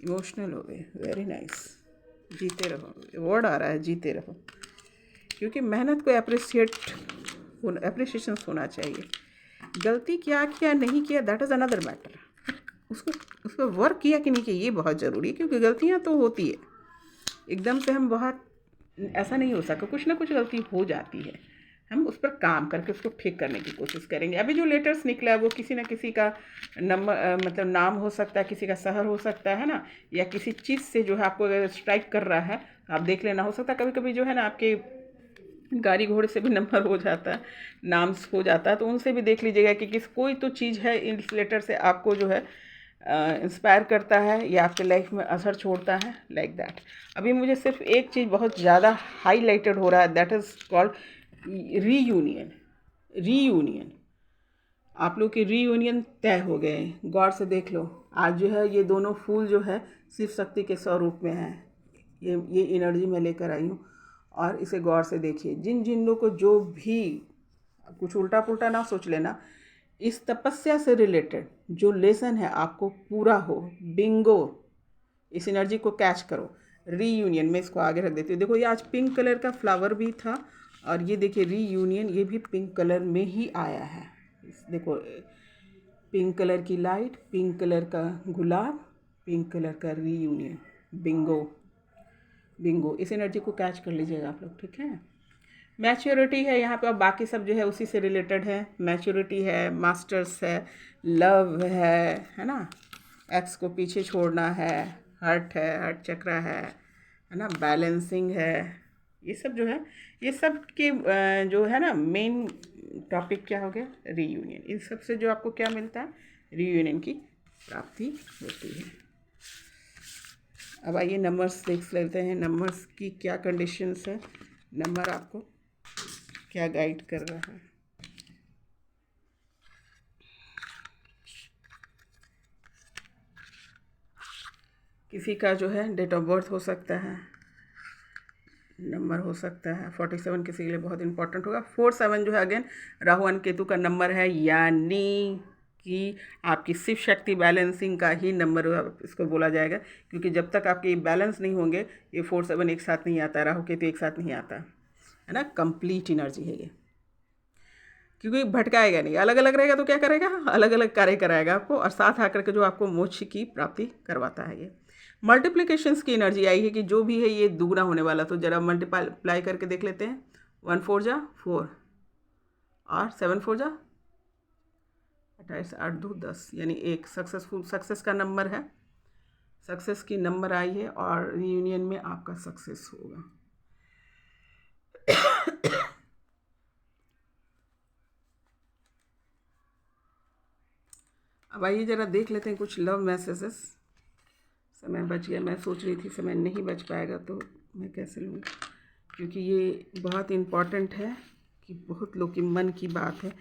[SPEAKER 1] इमोशनल हो गई। वेरी नाइस, जीते रहो, वर्ड आ रहा है, जीते रहो, क्योंकि मेहनत को एप्रिसिएशन होना चाहिए। गलती क्या किया नहीं किया दैट इज़ अनदर मैटर, उसको वर्क किया कि नहीं किया ये बहुत ज़रूरी है, क्योंकि गलतियाँ तो होती है, एकदम से हम बहुत ऐसा नहीं हो सका, कुछ ना कुछ गलती हो जाती है, हम उस पर काम करके उसको ठीक करने की कोशिश करेंगे। अभी जो लेटर्स निकला है वो किसी ना किसी का नंबर, मतलब नाम हो सकता है, किसी का शहर हो सकता है ना, या किसी चीज़ से जो है आपको अगर स्ट्राइक कर रहा है आप देख लेना। हो सकता है कभी कभी जो है ना आपके गाड़ी घोड़े से भी नंबर हो जाता है, नाम हो जाता है, तो उनसे भी देख लीजिएगा कि कोई तो चीज़ है इस लेटर से आपको जो है इंस्पायर करता है या आपके लाइफ में असर छोड़ता है, लाइक दैट। अभी मुझे सिर्फ एक चीज़ बहुत ज़्यादा हाईलाइटेड हो रहा है, that is called reunion. Reunion, आप लोग के रीयूनियन तय हो गए। गौर से देख लो, आज जो है ये दोनों फूल जो है शिव शक्ति के स्वरूप में है, ये एनर्जी मैं लेकर आई हूँ, और इसे गौर से देखिए। जिन जिन लोग को जो भी कुछ उल्टा पुल्टा ना सोच लेना, इस तपस्या से रिलेटेड जो लेसन है आपको पूरा हो, बिंगो, इस एनर्जी को कैच करो। रीयूनियन में इसको आगे रख देती हूँ। देखो ये आज पिंक कलर का फ्लावर भी था, और ये देखिए रीयूनियन, ये भी पिंक कलर में ही आया है। देखो पिंक कलर की लाइट, पिंक कलर का गुलाब, पिंक कलर का रीयूनियन, बिंगो। बिंगो, इस एनर्जी को कैच कर लीजिएगा आप लोग, ठीक है। मैच्योरिटी है यहाँ पे, और बाकी सब जो है उसी से रिलेटेड है। मैच्योरिटी है, मास्टर्स है, लव है ना, एक्स को पीछे छोड़ना है, है हर्ट चक्र है ना, बैलेंसिंग है। ये सब जो है, ये सब के जो है ना मेन टॉपिक क्या हो गया, रीयूनियन। इन सब से जो आपको क्या मिलता है, रीयूनियन की प्राप्ति होती है। अब आइए नंबर्स देख लेते हैं, नंबर्स की क्या कंडीशंस है, नंबर आपको क्या गाइड कर रहा है। किसी का जो है डेट ऑफ बर्थ हो सकता है, नंबर हो सकता है 47 किसी के लिए बहुत इंपॉर्टेंट होगा। 47 जो है अगेन राहु और केतु का नंबर है, यानी कि आपकी शिव शक्ति बैलेंसिंग का ही नंबर इसको बोला जाएगा, क्योंकि जब तक आपके बैलेंस नहीं होंगे ये 47 एक साथ नहीं आता, राहु केतु एक साथ नहीं आता है ना। कंप्लीट एनर्जी है ये, क्योंकि भटकाएगा नहीं, अलग अलग रहेगा तो क्या करेगा, अलग अलग कार्य कराएगा आपको, और साथ आकर के जो आपको मोक्ष की प्राप्ति करवाता है। ये मल्टीप्लिकेशंस की एनर्जी आई है कि जो भी है ये दुगना होने वाला, तो जरा मल्टीप्लाई करके देख लेते हैं। 1 4 जा 4 और 7 4 जा 28, 8 2 10, यानी एक सक्सेसफुल, सक्सेस का नंबर है, सक्सेस की नंबर आई है, और रियूनियन में आपका सक्सेस होगा। अब आइए ज़रा देख लेते हैं कुछ लव मैसेजेस। समय बच गया, मैं सोच रही थी समय नहीं बच पाएगा तो मैं कैसे लूँगी, क्योंकि ये बहुत इम्पॉर्टेंट है कि बहुत लोग की मन की बात है,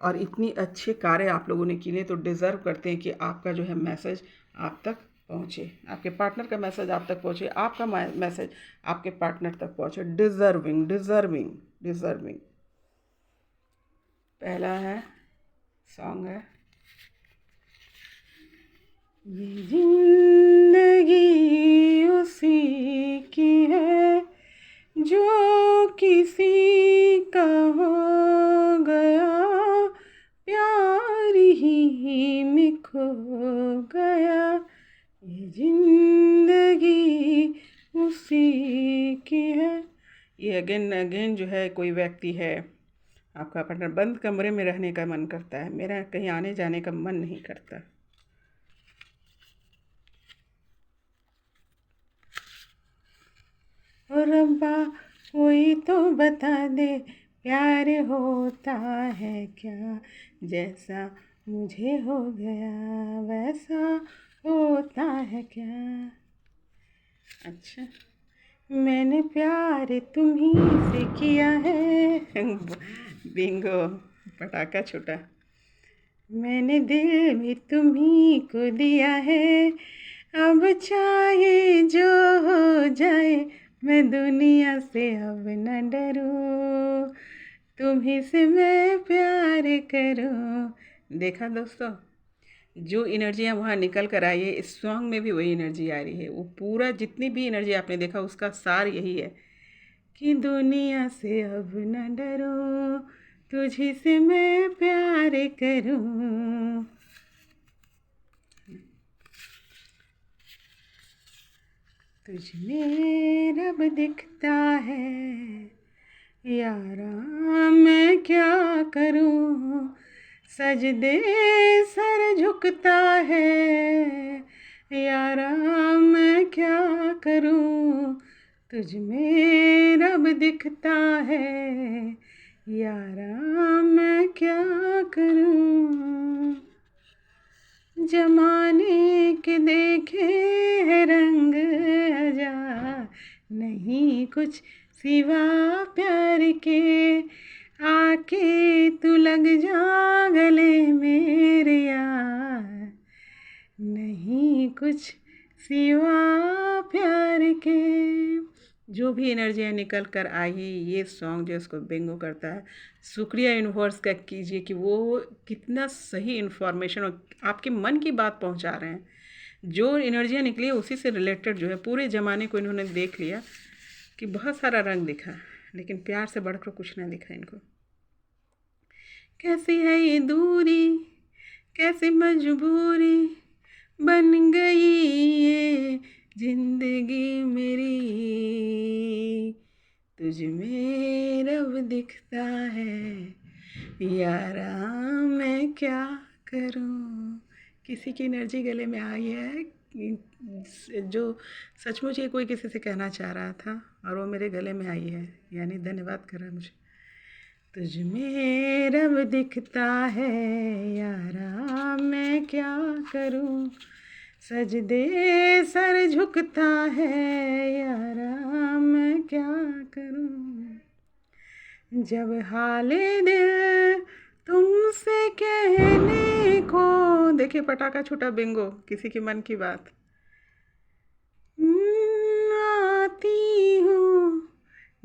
[SPEAKER 1] और इतनी अच्छे कार्य आप लोगों ने किए तो डिज़र्व करते हैं कि आपका जो है मैसेज आप तक पहुँचे, आपके पार्टनर का मैसेज आप तक पहुँचे, आपका मैसेज आपके पार्टनर तक पहुँचे। Deserving deserving deserving. पहला है सॉन्ग है, ये जिंदगी उसी की है जो किसी का हो गया, प्यार ही में खो गया, ये जिंदगी उसी की है। ये अगेन अगेन जो है कोई व्यक्ति है आपका पार्टनर, बंद कमरे में रहने का मन करता है, मेरा कहीं आने जाने का मन नहीं करता। और रब्बा कोई तो बता दे प्यार होता है क्या, जैसा मुझे हो गया वैसा होता है क्या। अच्छा, मैंने प्यार तुम्ही से किया है बिंगो, पटाखा छोटा। मैंने दिल भी तुम्ही को दिया है, अब चाहे जो हो जाए मैं दुनिया से अब न डरूं, तुम्ही से मैं प्यार करूं। देखा दोस्तों, जो एनर्जियाँ वहाँ निकल कर आई है, इस सॉन्ग में भी वही एनर्जी आ रही है। वो पूरा जितनी भी एनर्जी आपने देखा उसका सार यही है कि दुनिया से अब न डरूं, तुझी से मैं प्यार करूं। तुझ में रब दिखता है यारा, मैं क्या करूं, सजदे सर झुकता है यारा, मैं क्या करूं, तुझ में रब दिखता है यारा, मैं क्या करूं। जमाने के देखे है रंग हजार, नहीं कुछ सिवा प्यार के, आके तू लग जा गले मेरे यार, नहीं कुछ सिवा प्यार के। जो भी एनर्जियाँ निकल कर आई है, ये सॉन्ग जो इसको बिंगो करता है। शुक्रिया यूनिवर्स का कीजिए कि वो कितना सही इन्फॉर्मेशन और आपके मन की बात पहुंचा रहे हैं। जो एनर्जियाँ निकली है उसी से रिलेटेड जो है पूरे ज़माने को इन्होंने देख लिया कि बहुत सारा रंग दिखा, लेकिन प्यार से बढ़कर कुछ ना दिखा इनको। कैसी है ये दूरी, कैसी मजबूरी बन गई ये जिंदगी मेरी, तुझ में रब दिखता है, यारा मैं क्या करूं। किसी की एनर्जी गले में आई है जो सचमुच ही कोई किसी से कहना चाह रहा था और वो मेरे गले में आई है, यानी धन्यवाद कर रहा है मुझे। तुझ में रब दिखता है, यारा मैं क्या करूं। सजदे सर झुकता है, यारा मैं क्या करूं। जब हाले दिल तुमसे कहने को, देखिए पटाखा छूटा बिंगो, किसी की मन की बात। आती हूँ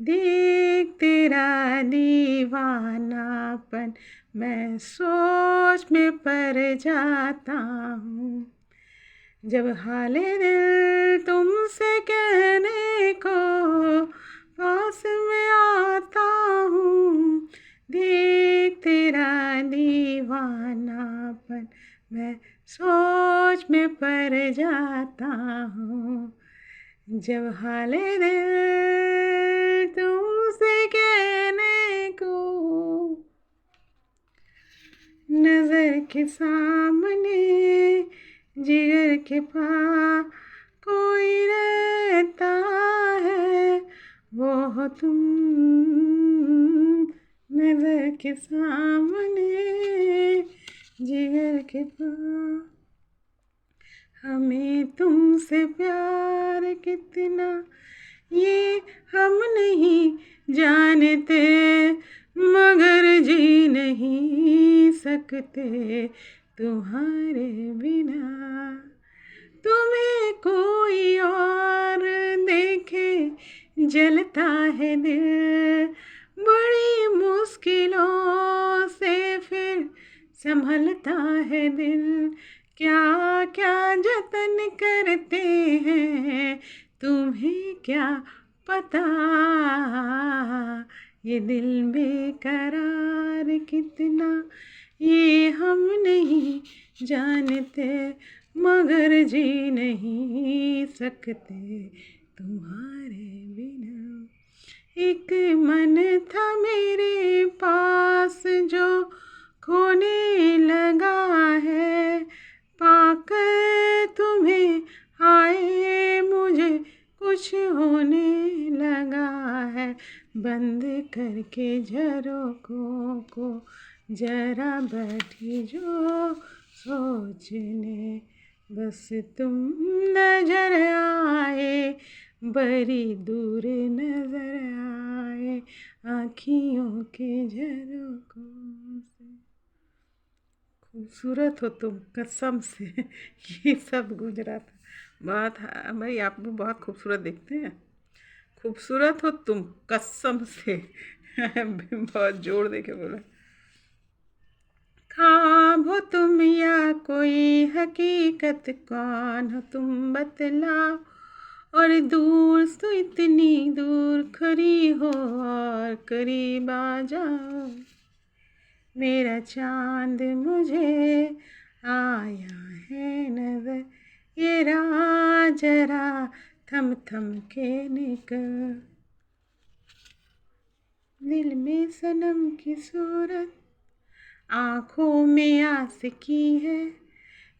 [SPEAKER 1] देख तेरा दीवानापन, मैं सोच में पड़ जाता हूँ। जब हाले दिल तुमसे कहने को पास में आता हूँ, देख तेरा दीवानापन, मैं सोच में पड़ जाता हूँ। जब हाले दिल तुमसे कहने को नजर के सामने, जिगर के पास कोई रहता है, वो हो तुम। नजर के सामने, जिगर के पास, हमें तुमसे प्यार कितना ये हम नहीं जानते, मगर जी नहीं सकते तुम्हारे बिना। तुम्हें कोई और देखे जलता है दिल, बड़ी मुश्किलों से फिर संभलता है दिल। क्या क्या जतन करते हैं तुम्हें क्या पता, ये दिल बेकरार कितना ये हम नहीं जानते, मगर जी नहीं सकते तुम्हारे बिना। एक मन था मेरे पास जो खोने लगा है, पाकर तुम्हें आए मुझे कुछ होने लगा है। बंद करके झरोखों को जरा बैठी जो सोचने, बस तुम नजर आए, बड़ी दूर नजर आए आँखियों के झरोखों से। खूबसूरत हो तुम कसम से। ये सब गुजरा था। बहुत भाई आप भी बहुत खूबसूरत दिखते हैं। खूबसूरत हो तुम कसम से। बहुत जोर दे के बोला। ख्वाब हो तुम या कोई हकीकत, कौन हो तुम बतलाओ। और दूर से इतनी दूर खड़ी हो और करीब आ जाओ। मेरा चांद मुझे आया है नजर, ये राह जरा थम थम के निकल। दिल में सनम की सूरत, आँखों में आशिकी है,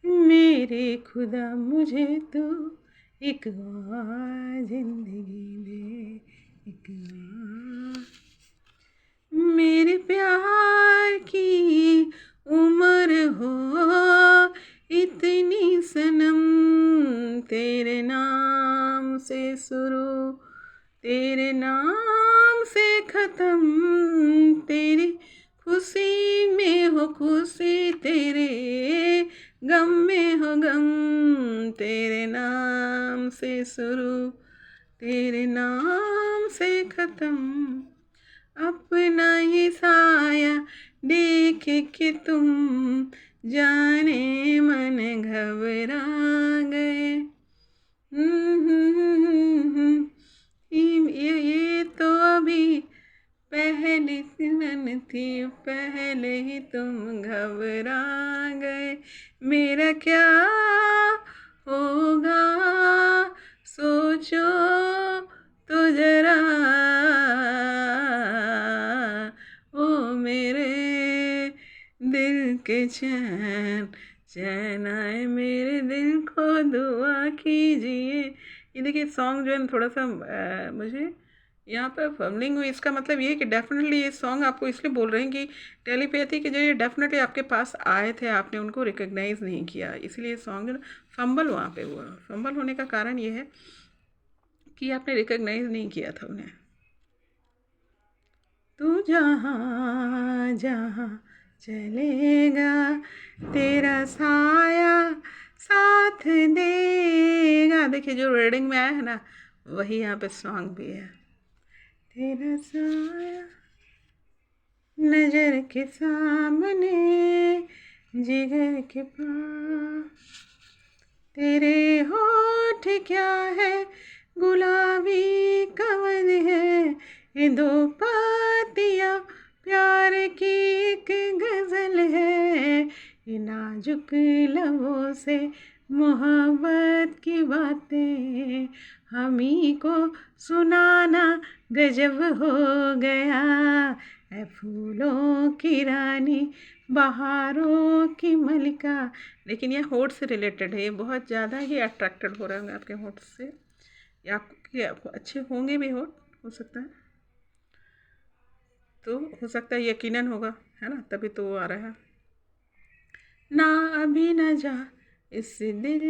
[SPEAKER 1] मेरे खुदा मुझे तो एक और जिंदगी दे, एक और। मेरे प्यार की उम्र हो इतनी सनम, तेरे नाम से शुरू तेरे नाम से ख़त्म, तेरी खुशी में हो खुशी, तेरे गम में हो गम। तेरे नाम से शुरू तेरे नाम से ख़त्म, अपना ही साया देख के तुम जाने मन घबरा गए। ये तो अभी पहली सिलन थी, पहले ही तुम घबरा गए। मेरा क्या होगा सोचो तो जरा, चैन, चैन आए मेरे दिल को दुआ कीजिए। ये देखिए सॉन्ग जो है थोड़ा सा मुझे यहाँ पर फम्बलिंग हुई। इसका मतलब ये है कि डेफिनेटली ये सॉन्ग आपको इसलिए बोल रहे हैं कि टेलीपैथी के जरिए डेफिनेटली आपके पास आए थे, आपने उनको रिकग्नाइज नहीं किया, इसलिए सॉन्ग जो ना फंबल वहाँ पे हुआ। फंबल होने का कारण ये है कि आपने रिकग्नाइज नहीं किया था उन्हें। तू जहाँ जहाँ चलेगा तेरा साया साथ देगा। देखिए जो रीडिंग में आया है ना वही यहाँ पे सॉन्ग भी है। तेरा साया नजर के सामने जिगर के पास, तेरे होठ क्या है गुलाबी कमल है, ये दो पातियाँ प्यार की एक गजल है, ये नाजुक लबों से मोहब्बत की बातें हमी को सुनाना गजब हो गया, है फूलों की रानी बहारों की मलिका। लेकिन ये होठ से रिलेटेड है, ये बहुत ज़्यादा ही अट्रैक्टेड हो रहे होंगे आपके होठ से, या आपको अच्छे होंगे भी होठ, हो सकता है, तो हो सकता है यकीनन होगा, है ना, तभी तो वो आ रहा है। ना अभी न जा इस दिल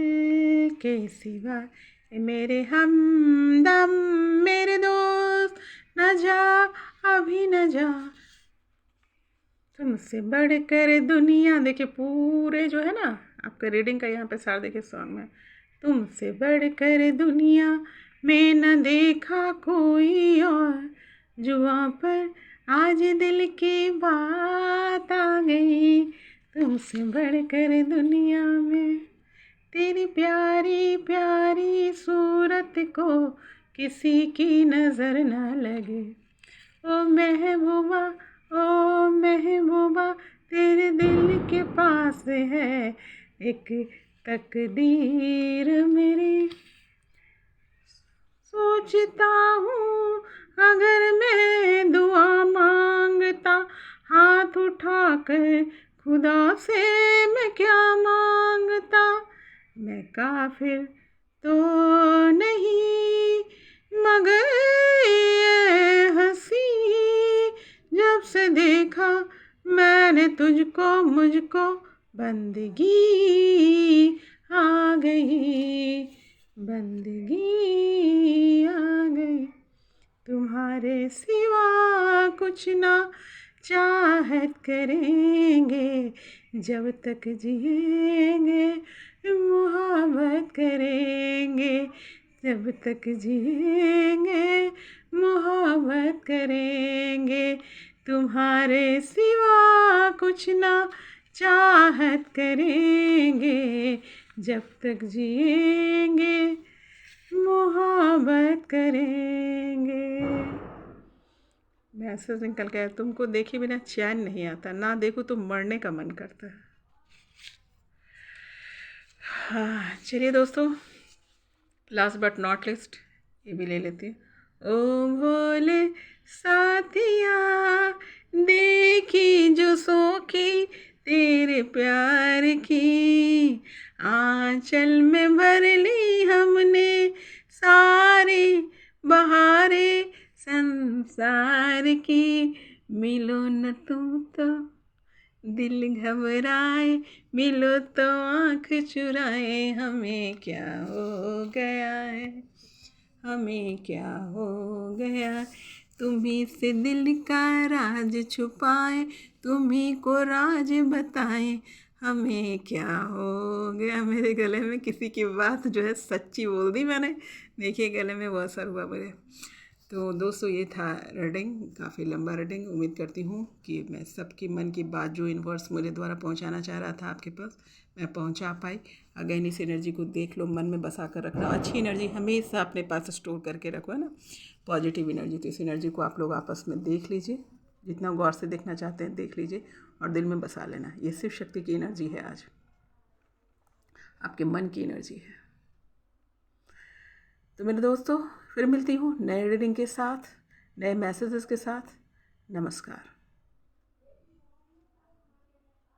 [SPEAKER 1] के सिवा, मेरे हमदम मेरे दोस्त, न जा अभी न जा, तुमसे बढ़कर दुनिया। देखिए पूरे जो है ना आपका रीडिंग का यहाँ पे सार देखिए सॉन्ग में, तुमसे बढ़कर दुनिया में न देखा कोई और, जुआ पर आज दिल की बात आ गई, तुमसे बढ़कर दुनिया में तेरी प्यारी प्यारी सूरत को किसी की नज़र न लगे, ओ महबूबा ओ महबूबा तेरे दिल के पास है एक तकदीर मेरी, सोचता हूँ अगर मैं दुआ मांगता हाथ उठाकर खुदा से मैं क्या मांगता, मैं काफिर तो नहीं मगर ये हंसी, जब से देखा मैंने तुझको मुझको बंदगी आ गई, बंदगी आ गई, तुम्हारे सिवा कुछ ना चाहत करेंगे, जब तक जिएंगे मोहब्बत करेंगे, जब तक जिएंगे मोहब्बत करेंगे, तुम्हारे सिवा कुछ ना चाहत करेंगे, जब तक जिएंगे मोहब्बत करेंगे। मैसेज निकल गया, तुमको देखे बिना चैन नहीं आता, ना देखो तो मरने का मन करता है। हाँ चलिए दोस्तों, लास्ट बट नॉट लिस्ट ये भी ले लेती हूँ। ओ भोले साथिया देखी जो सोखी तेरे प्यार की, आंचल में भर ली हमने सारी बहारे संसार की, मिलो न तुम तो दिल घबराए, मिलो तो आँख चुराए, हमें क्या हो गया है, हमें क्या हो गया, तुम्ही से दिल का राज छुपाए, तुम्ही को राज बताए, हमें क्या हो गया। मेरे गले में किसी की बात जो है सच्ची बोल दी मैंने, देखिए गले में वो असर हुआ मेरे। तो दोस्तों ये था रीडिंग, काफ़ी लंबा रीडिंग। उम्मीद करती हूँ कि मैं सबकी मन की बात जो यूनिवर्स मेरे द्वारा पहुँचाना चाह रहा था आपके पास मैं पहुँचा पाई। अगेन इस एनर्जी को देख लो, मन में बसा कर रखना, अच्छी एनर्जी हमेशा अपने पास स्टोर करके रखो, है ना, पॉजिटिव एनर्जी। तो इस एनर्जी को आप लोग आपस में देख लीजिए, जितना गौर से देखना चाहते हैं देख लीजिए और दिल में बसा लेना। ये शिव शक्ति की एनर्जी है, आज आपके मन की एनर्जी है। तो मेरे दोस्तों फिर मिलती हूँ नए रीडिंग के साथ, नए मैसेजेस के साथ। नमस्कार।